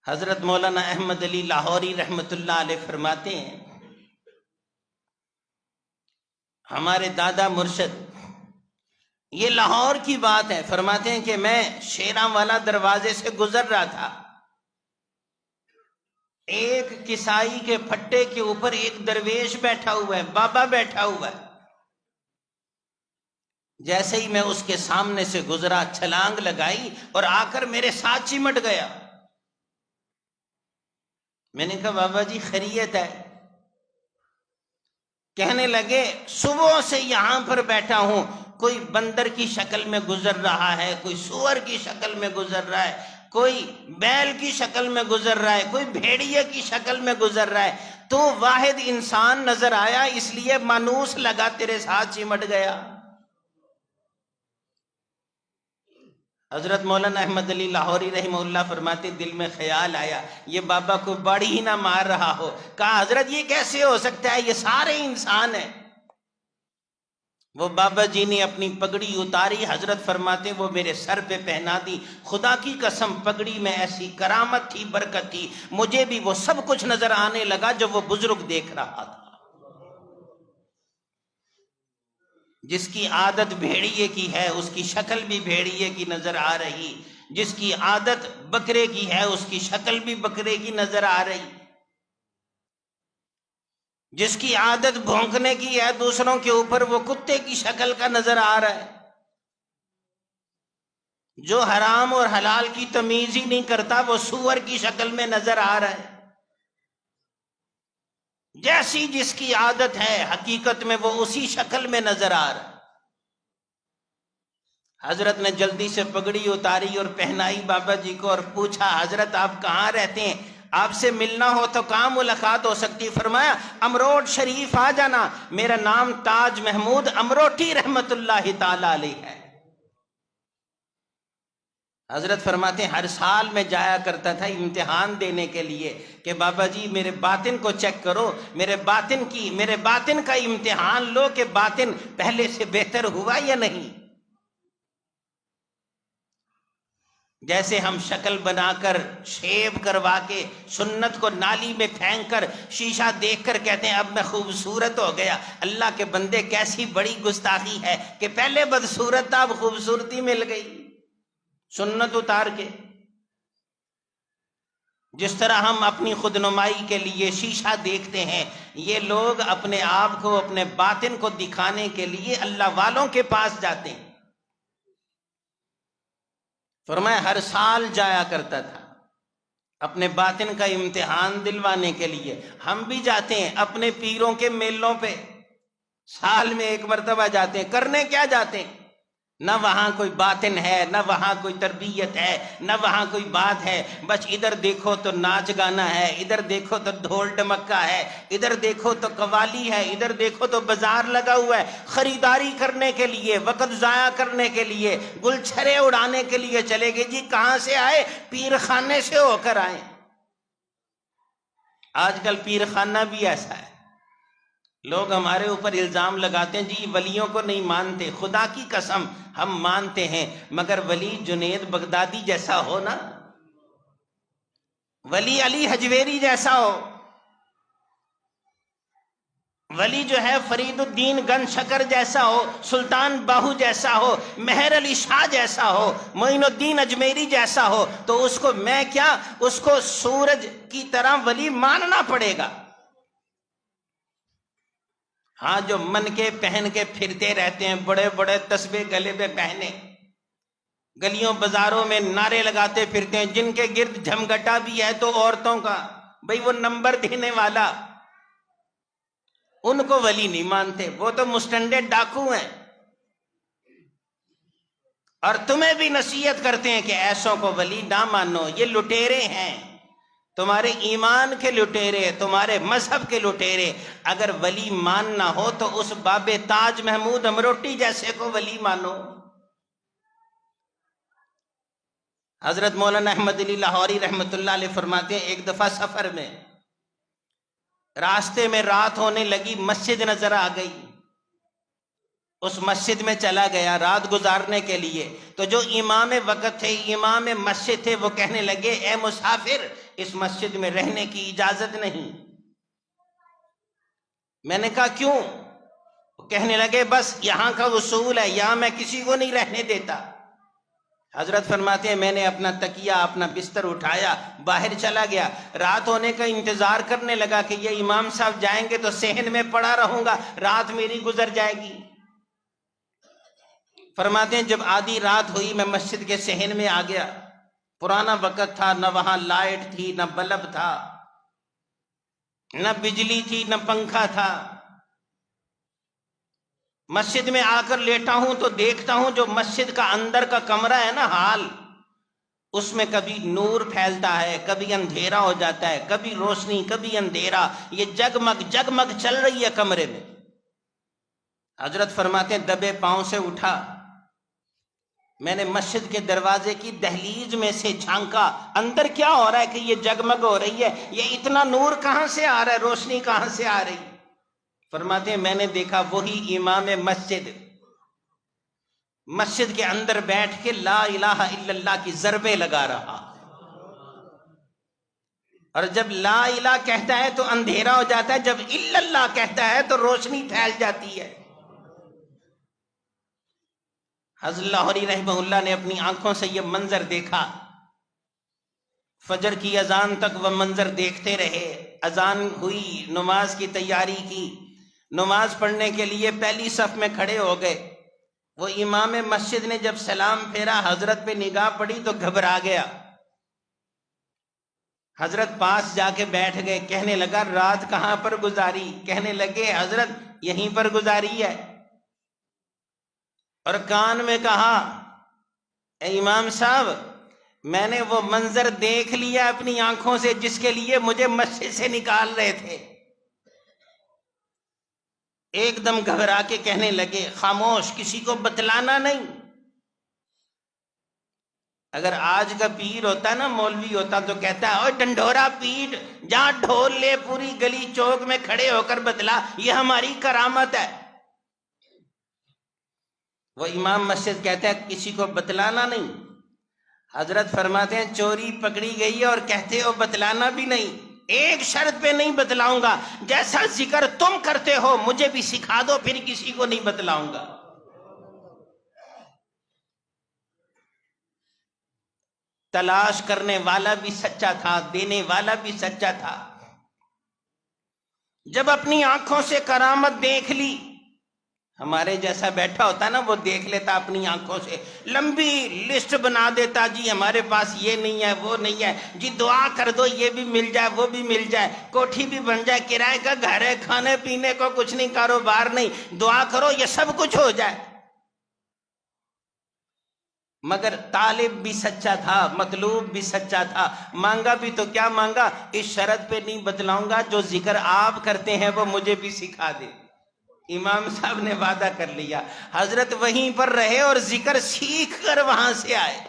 حضرت مولانا احمد علی لاہوری رحمۃ اللہ علیہ فرماتے ہیں، ہمارے دادا مرشد، یہ لاہور کی بات ہے، فرماتے ہیں کہ میں شیراں والا دروازے سے گزر رہا تھا، ایک کسائی کے پھٹے کے اوپر ایک درویش بیٹھا ہوا ہے، بابا بیٹھا ہوا ہے۔ جیسے ہی میں اس کے سامنے سے گزرا، چھلانگ لگائی اور آ کر میرے ساتھ چمٹ گیا۔ میں نے کہا بابا جی خیریت ہے؟ کہنے لگے صبح سے یہاں پر بیٹھا ہوں، کوئی بندر کی شکل میں گزر رہا ہے، کوئی سور کی شکل میں گزر رہا ہے، کوئی بیل کی شکل میں گزر رہا ہے، کوئی بھیڑیے کی شکل میں گزر رہا ہے، تو واحد انسان نظر آیا، اس لیے مانوس لگا تیرے ساتھ چمٹ گیا۔ حضرت مولانا احمد علی لاہوری رحمہ اللہ فرماتے دل میں خیال آیا یہ بابا کو باڑی ہی نہ مار رہا ہو۔ کہا حضرت یہ کیسے ہو سکتا ہے، یہ سارے انسان ہیں۔ وہ بابا جی نے اپنی پگڑی اتاری، حضرت فرماتے وہ میرے سر پہ پہنا دی۔ خدا کی قسم پگڑی میں ایسی کرامت تھی، برکت تھی، مجھے بھی وہ سب کچھ نظر آنے لگا جو وہ بزرگ دیکھ رہا تھا۔ جس کی عادت بھیڑیے کی ہے اس کی شکل بھی بھیڑیے کی نظر آ رہی، جس کی عادت بکرے کی ہے اس کی شکل بھی بکرے کی نظر آ رہی، جس کی عادت بھونکنے کی ہے دوسروں کے اوپر وہ کتے کی شکل کا نظر آ رہا ہے، جو حرام اور حلال کی تمیز ہی نہیں کرتا وہ سور کی شکل میں نظر آ رہا ہے۔ جیسی جس کی عادت ہے حقیقت میں وہ اسی شکل میں نظر آ رہا ہے۔ حضرت نے جلدی سے پگڑی اتاری اور پہنائی بابا جی کو اور پوچھا حضرت آپ کہاں رہتے ہیں، آپ سے ملنا ہو تو کہاں ملاقات ہو سکتی؟ فرمایا امروٹ شریف آ جانا، میرا نام تاج محمود امروٹی رحمت اللہ تعالی علیہ ہے۔ حضرت فرماتے ہیں ہر سال میں جایا کرتا تھا امتحان دینے کے لیے کہ بابا جی میرے باطن کو چیک کرو، میرے باطن کا امتحان لو کہ باطن پہلے سے بہتر ہوا یا نہیں۔ جیسے ہم شکل بنا کر شیب کروا کے سنت کو نالی میں پھینک کر شیشہ دیکھ کر کہتے ہیں اب میں خوبصورت ہو گیا، اللہ کے بندے کیسی بڑی گستاخی ہے کہ پہلے بدصورت تھا اب خوبصورتی مل گئی سنت اتار کے۔ جس طرح ہم اپنی خود نمائی کے لیے شیشہ دیکھتے ہیں، یہ لوگ اپنے آپ کو اپنے باطن کو دکھانے کے لیے اللہ والوں کے پاس جاتے ہیں۔ فرمایا ہر سال جایا کرتا تھا اپنے باطن کا امتحان دلوانے کے لیے۔ ہم بھی جاتے ہیں اپنے پیروں کے میلوں پہ، سال میں ایک مرتبہ جاتے ہیں، کرنے کیا جاتے ہیں؟ نہ وہاں کوئی باطن ہے، نہ وہاں کوئی تربیت ہے، نہ وہاں کوئی بات ہے، بس ادھر دیکھو تو ناچ گانا ہے، ادھر دیکھو تو ڈھول ڈمکا ہے، ادھر دیکھو تو قوالی ہے، ادھر دیکھو تو بازار لگا ہوا ہے، خریداری کرنے کے لیے، وقت ضائع کرنے کے لیے، گل چھرے اڑانے کے لیے چلے گئے۔ جی کہاں سے آئے؟ پیر خانے سے ہو کر آئے۔ آج کل پیر خانہ بھی ایسا ہے، لوگ ہمارے اوپر الزام لگاتے ہیں جی ولیوں کو نہیں مانتے۔ خدا کی قسم ہم مانتے ہیں، مگر ولی جنید بغدادی جیسا ہو نا، ولی علی حجویری جیسا ہو، ولی جو ہے فرید الدین گن شکر جیسا ہو، سلطان باہو جیسا ہو، مہر علی شاہ جیسا ہو، معین الدین اجمیری جیسا ہو، تو اس کو میں کیا، اس کو سورج کی طرح ولی ماننا پڑے گا۔ ہاں جو من کے پہن کے پھرتے رہتے ہیں، بڑے بڑے تسبیح گلے پہ پہنے، گلیوں بازاروں میں نعرے لگاتے پھرتے ہیں، جن کے گرد جھمگٹا بھی ہے تو عورتوں کا، بھئی وہ نمبر دینے والا، ان کو ولی نہیں مانتے، وہ تو مسٹنڈے ڈاکو ہیں۔ اور تمہیں بھی نصیحت کرتے ہیں کہ ایسوں کو ولی نہ مانو، یہ لٹیرے ہیں، تمہارے ایمان کے لٹیرے، تمہارے مذہب کے لٹیرے۔ اگر ولی ماننا ہو تو اس باب تاج محمود امروٹی جیسے کو ولی مانو۔ حضرت مولانا احمد علی لاہوری رحمۃ اللہ علیہ فرماتے ہیں ایک دفعہ سفر میں راستے میں رات ہونے لگی، مسجد نظر آ گئی، اس مسجد میں چلا گیا رات گزارنے کے لیے۔ تو جو امام وقت تھے، امام مسجد تھے، وہ کہنے لگے اے مسافر اس مسجد میں رہنے کی اجازت نہیں۔ میں نے کہا کیوں؟ کہنے لگے بس یہاں کا اصول ہے، یہاں میں کسی کو نہیں رہنے دیتا۔ حضرت فرماتے ہیں میں نے اپنا تکیہ اپنا بستر اٹھایا، باہر چلا گیا، رات ہونے کا انتظار کرنے لگا کہ یہ امام صاحب جائیں گے تو صحن میں پڑا رہوں گا، رات میری گزر جائے گی۔ فرماتے ہیں جب آدھی رات ہوئی میں مسجد کے صحن میں آ گیا، پرانا وقت تھا، نہ وہاں لائٹ تھی، نہ بلب تھا، نہ بجلی تھی، نہ پنکھا تھا۔ مسجد میں آ کر لیٹا ہوں تو دیکھتا ہوں جو مسجد کا اندر کا کمرہ ہے نا ہال، اس میں کبھی نور پھیلتا ہے، کبھی اندھیرا ہو جاتا ہے، کبھی روشنی کبھی اندھیرا، یہ جگمگ جگمگ چل رہی ہے کمرے میں۔ حضرت فرماتے ہیں دبے پاؤں سے اٹھا، میں نے مسجد کے دروازے کی دہلیز میں سے جھانکا، اندر کیا ہو رہا ہے کہ یہ جگمگ ہو رہی ہے، یہ اتنا نور کہاں سے آ رہا ہے، روشنی کہاں سے آ رہی؟ فرماتے ہیں میں نے دیکھا وہی امام مسجد مسجد کے اندر بیٹھ کے لا الہ الا اللہ کی ضربیں لگا رہا، اور جب لا الہ کہتا ہے تو اندھیرا ہو جاتا ہے، جب الا اللہ کہتا ہے تو روشنی پھیل جاتی ہے۔ حضرت لاہوری رحمہ اللہ نے اپنی آنکھوں سے یہ منظر دیکھا، فجر کی اذان تک وہ منظر دیکھتے رہے، اذان ہوئی، نماز کی تیاری کی، نماز پڑھنے کے لیے پہلی صف میں کھڑے ہو گئے۔ وہ امام مسجد نے جب سلام پھیرا، حضرت پہ نگاہ پڑی تو گھبرا گیا۔ حضرت پاس جا کے بیٹھ گئے، کہنے لگا رات کہاں پر گزاری؟ کہنے لگے حضرت یہیں پر گزاری ہے، اور کان میں کہا اے امام صاحب میں نے وہ منظر دیکھ لیا اپنی آنکھوں سے جس کے لیے مجھے مسجد سے نکال رہے تھے۔ ایک دم گھبرا کے کہنے لگے خاموش، کسی کو بتلانا نہیں۔ اگر آج کا پیر ہوتا نا، مولوی ہوتا تو کہتا ہے اوے ڈنڈورا پیٹ، جہاں ڈھول لے پوری گلی چوک میں کھڑے ہو کر بتلا، یہ ہماری کرامت ہے۔ وہ امام مسجد کہتا ہے کسی کو بتلانا نہیں۔ حضرت فرماتے ہیں چوری پکڑی گئی اور کہتے ہو بتلانا بھی نہیں، ایک شرط پہ نہیں بتلاؤں گا، جیسا ذکر تم کرتے ہو مجھے بھی سکھا دو، پھر کسی کو نہیں بتلاؤں گا۔ تلاش کرنے والا بھی سچا تھا، دینے والا بھی سچا تھا۔ جب اپنی آنکھوں سے کرامت دیکھ لی، ہمارے جیسا بیٹھا ہوتا نا وہ دیکھ لیتا اپنی آنکھوں سے، لمبی لسٹ بنا دیتا، جی ہمارے پاس یہ نہیں ہے وہ نہیں ہے، جی دعا کر دو یہ بھی مل جائے وہ بھی مل جائے، کوٹھی بھی بن جائے، کرائے کا گھر ہے، کھانے پینے کو کچھ نہیں، کاروبار نہیں، دعا کرو یہ سب کچھ ہو جائے۔ مگر طالب بھی سچا تھا، مطلوب بھی سچا تھا، مانگا بھی تو کیا مانگا، اس شرط پہ نہیں بتلاؤں گا جو ذکر آپ کرتے ہیں وہ مجھے بھی سکھا دے۔ امام صاحب نے وعدہ کر لیا، حضرت وہیں پر رہے اور ذکر سیکھ کر وہاں سے آئے۔